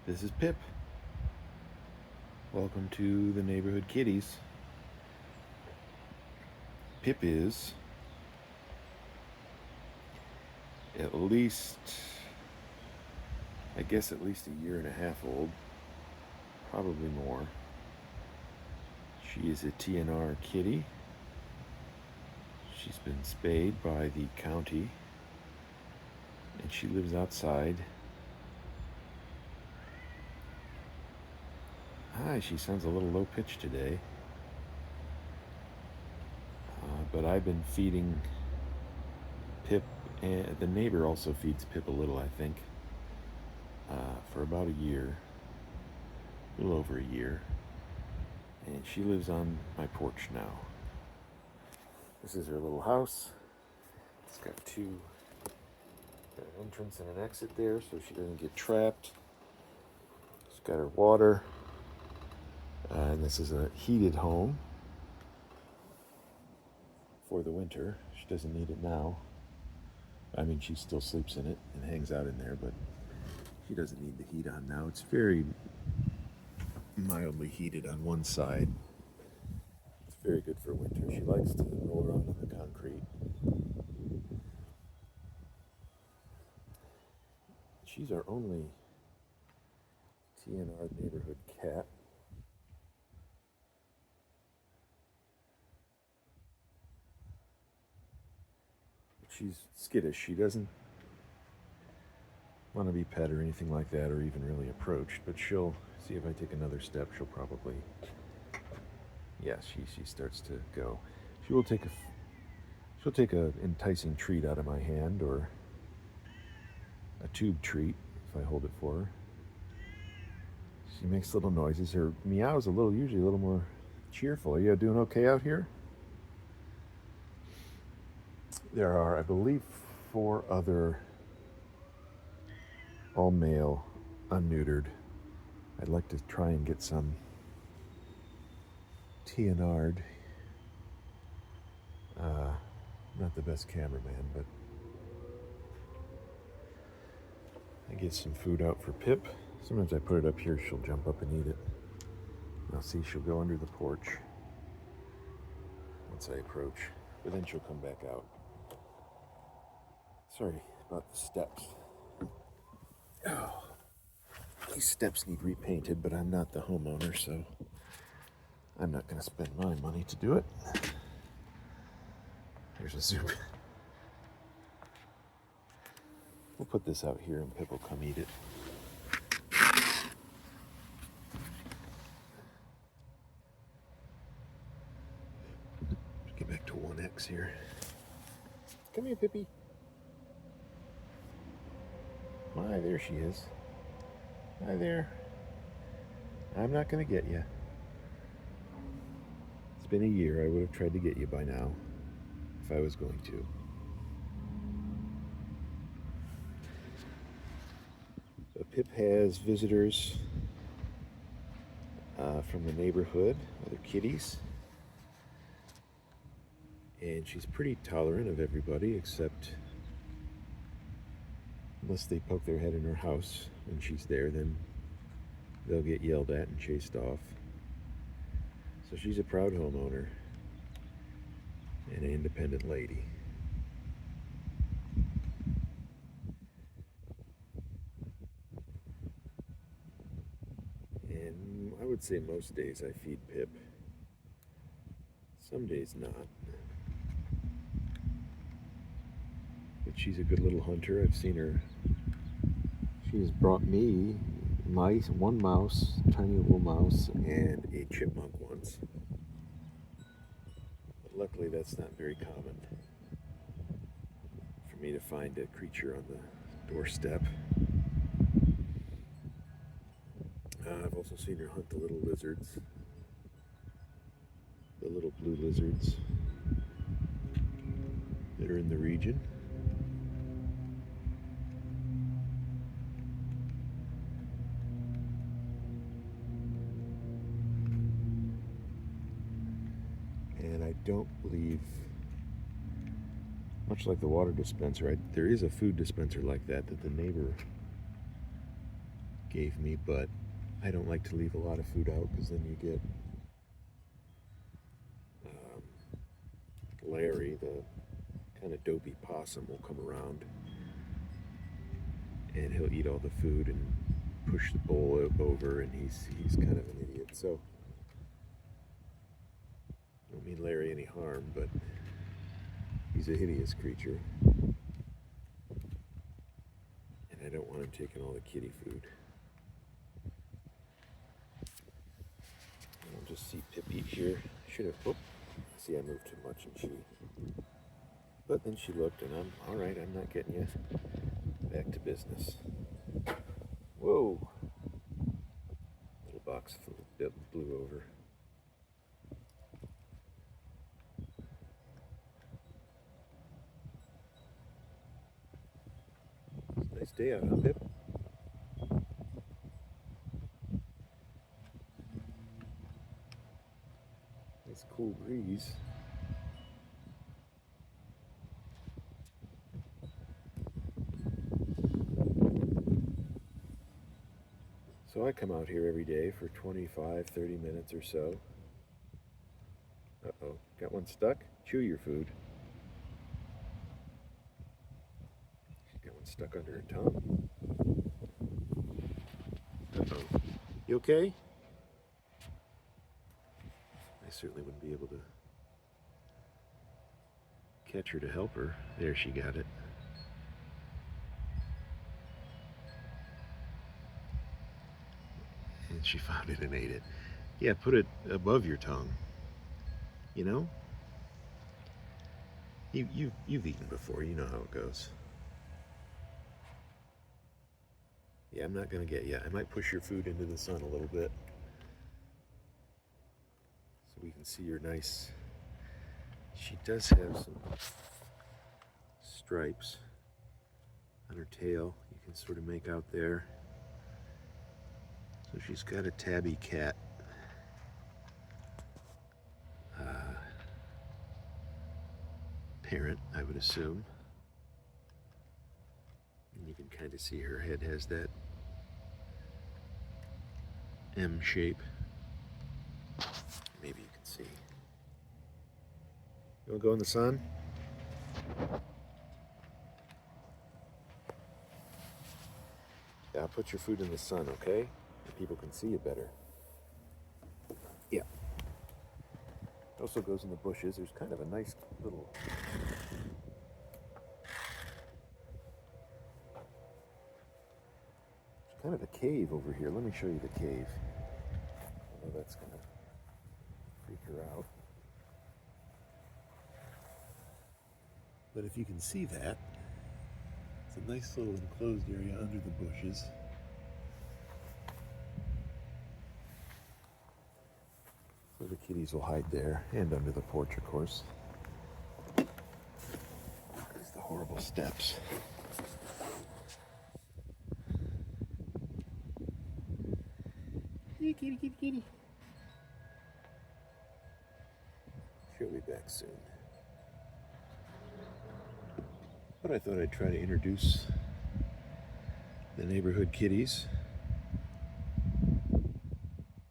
This is Pip. Welcome to the neighborhood kitties. Pip is at least a year and a half old, probably more. She is a TNR kitty. She's been spayed by the county, and she lives outside. Hi, she sounds a little low-pitched today. But I've been feeding Pip, and the neighbor also feeds Pip a little, I think, for about a year, a little over a year. And she lives on my porch now. This is her little house. It's got an entrance and an exit there so she doesn't get trapped. She's got her water. And this is a heated home for the winter. She doesn't need it now. I mean, she still sleeps in it and hangs out in there, but she doesn't need the heat on now. It's very mildly heated on one side. It's very good for winter. She likes to roll around on the concrete. She's our only TNR neighborhood cat. She's skittish. She doesn't want to be pet or anything like that, or even really approached, but she'll see if I take another step. She'll probably, she starts to go. She'll take a enticing treat out of my hand, or a tube treat if I hold it for her. She makes little noises. Her meow is usually a little more cheerful. Are you doing okay out here? There are, I believe, 4 other all male, unneutered. I'd like to try and get some TNR'd. Not the best cameraman, but I get some food out for Pip. Sometimes I put it up here, she'll jump up and eat it. I'll see, she'll go under the porch once I approach, but then she'll come back out. Sorry about the steps. Oh, these steps need repainted, but I'm not the homeowner, so I'm not going to spend my money to do it. There's a zoom. We'll put this out here and Pip will come eat it. Get back to 1X here. Come here, Pippy. Hi, there she is. Hi there. I'm not going to get you. It's been a year. I would have tried to get you by now if I was going to. But Pip has visitors from the neighborhood, other kitties. And she's pretty tolerant of everybody, except unless they poke their head in her house when she's there, then they'll get yelled at and chased off. So she's a proud homeowner and an independent lady. And I would say most days I feed Pip. Some days not. But she's a good little hunter. I've seen her. She's brought me one mouse, tiny little mouse, and a chipmunk once. But luckily that's not very common for me to find a creature on the doorstep. I've also seen her hunt the little lizards, the little blue lizards that are in the region. And I don't believe, much like the water dispenser, there is a food dispenser like that the neighbor gave me, but I don't like to leave a lot of food out because then you get Larry, the kind of dopey possum, will come around and he'll eat all the food and push the bowl over, and he's kind of an idiot. So I don't mean Larry any harm, but he's a hideous creature, and I don't want him taking all the kitty food. I'll just see Pip eat here. Should have. Oh, see, I moved too much, and she. But then she looked, and I'm all right. I'm not getting you. Back to business. Whoa! Little box blew over. It's a nice day out, huh, Pip? Nice cool breeze. So I come out here every day for 25, 30 minutes or so. Uh-oh, got one stuck? Chew your food. Got one stuck under her tongue. Uh-oh. You okay? I certainly wouldn't be able to catch her to help her. There, she got it. And she found it and ate it. Yeah, put it above your tongue. You know? You've eaten before. You know how it goes. Yeah, I'm not going to get you. I might push your food into the sun a little bit so we can see your nice... She does have some stripes on her tail. You can sort of make out there. So she's got a tabby cat. Parent, I would assume. And you can kind of see her head has that M shape. Maybe you can see. You want to go in the sun? Yeah, I'll put your food in the sun, okay? And people can see you better. Yeah. It also goes in the bushes. There's kind of a nice little... There's kind of a cave over here. Let me show you the cave. I know that's going to freak her out. But if you can see that, it's a nice little enclosed area under the bushes. So the kitties will hide there, and under the porch, of course. There's the horrible steps. Hey, kitty, kitty, kitty. She'll be back soon. But I thought I'd try to introduce the neighborhood kitties.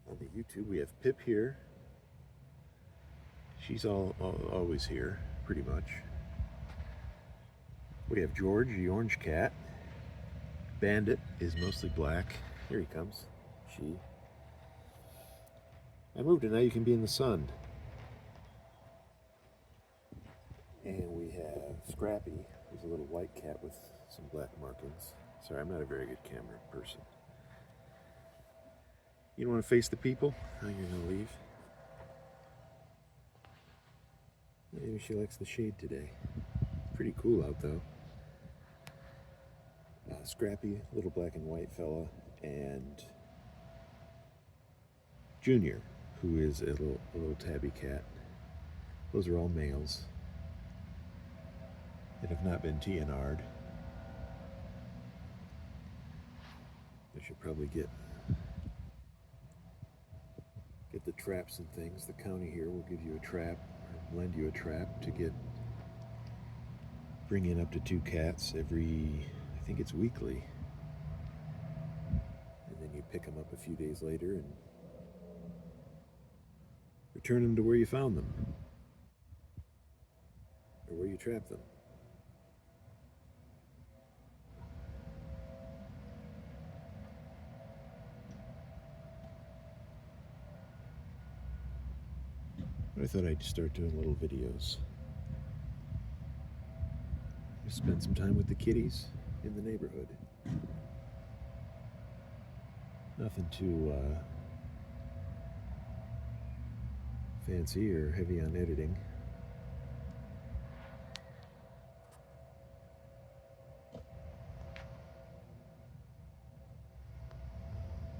On the YouTube, we have Pip here. She's always here, pretty much. We have George, the orange cat. Bandit is mostly black. Here he comes. She. I moved it, now you can be in the sun. And we have Scrappy, who's a little white cat with some black markings. Sorry, I'm not a very good camera person. You don't want to face the people? Oh, you're going to leave? Maybe she likes the shade today. Pretty cool out, though. Scrappy, little black and white fella, and Junior, who is a little tabby cat. Those are all males that have not been TNR'd. I should probably get the traps and things. The county here will give you a trap, or lend you a trap to bring in up to 2 cats every, I think it's weekly. you pick them up a few days later and return them to where you found them or where you trapped them. But I thought I'd start doing little videos. Just spend some time with the kitties in the neighborhood. Nothing too fancy or heavy on editing.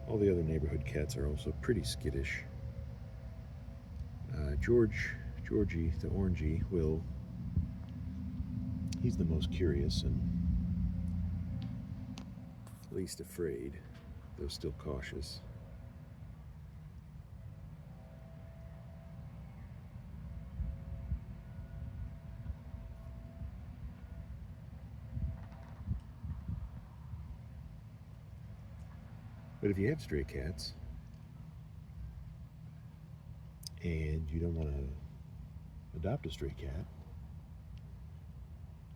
All the other neighborhood cats are also pretty skittish. Georgie, the orangey, he's the most curious and least afraid, though still cautious. But if you have stray cats and you don't want to adopt a stray cat,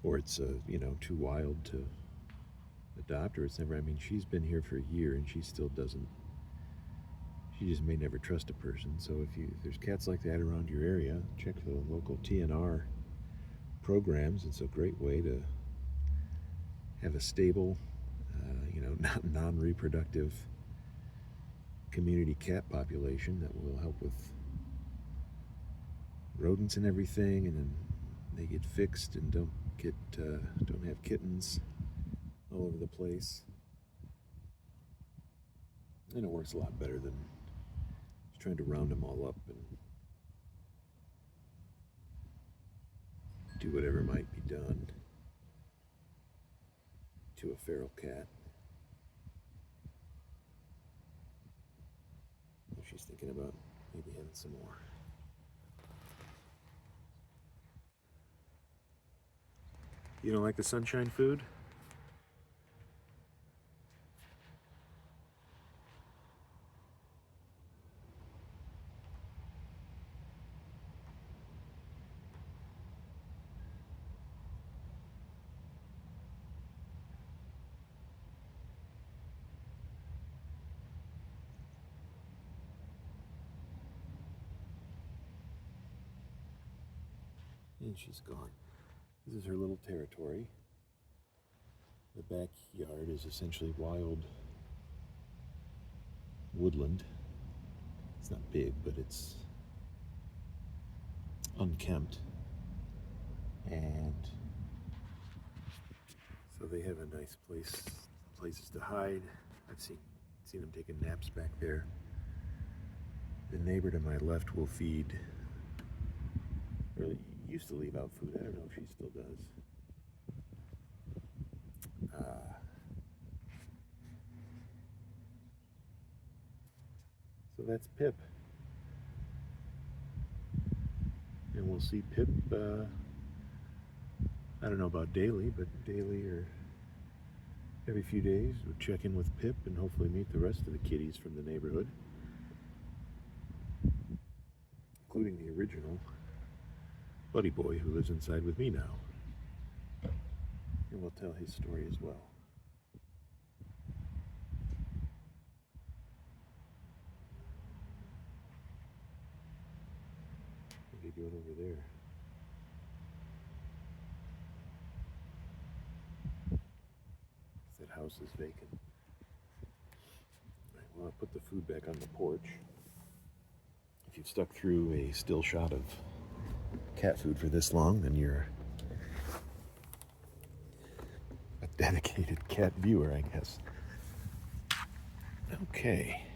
or it's too wild to adopt, or it's never, I mean, she's been here for a year and she still doesn't, she just may never trust a person. So if there's cats like that around your area, check the local TNR programs. It's a great way to have a stable, non-reproductive community cat population that will help with rodents and everything, and then they get fixed and don't have kittens all over the place. And it works a lot better than just trying to round them all up and do whatever might be done to a feral cat. She's thinking about maybe having some more. You don't like the sunshine food? And she's gone. This is her little territory. The backyard is essentially wild woodland. It's not big, but it's unkempt. And so they have a nice places to hide. I've seen them taking naps back there. The neighbor to my left will feed, or used to leave out food. I don't know if she still does. So that's Pip. And we'll see Pip, I don't know about daily, but daily or every few days we'll check in with Pip and hopefully meet the rest of the kitties from the neighborhood, including the original Buddy Boy who lives inside with me now. And we'll tell his story as well. What are you doing over there? That house is vacant. Right, well, I'll put the food back on the porch. If you've stuck through a still shot of cat food for this long, then you're a dedicated cat viewer, I guess. Okay.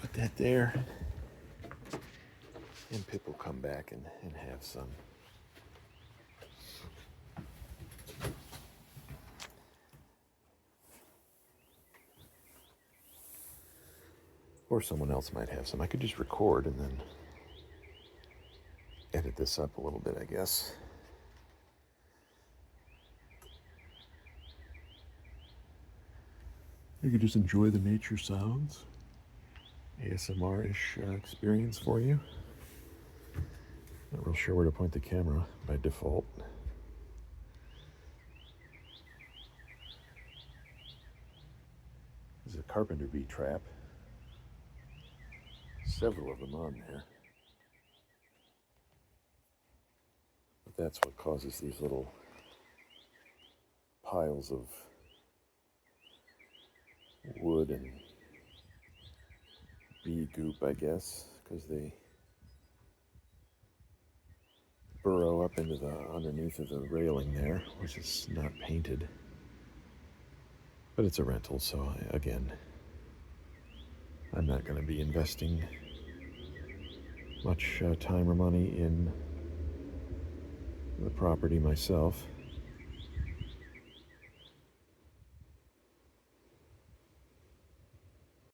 Put that there. And Pip will come back and have some. Or someone else might have some. I could just record and then edit this up a little bit, I guess. You could just enjoy the nature sounds. ASMR-ish experience for you. Not real sure where to point the camera by default. This is a carpenter bee trap. Several of them on there. But that's what causes these little piles of wood and bee goop, I guess, because they burrow up into the underneath of the railing there, which is not painted. But it's a rental, so again, I'm not going to be investing much time or money in the property myself.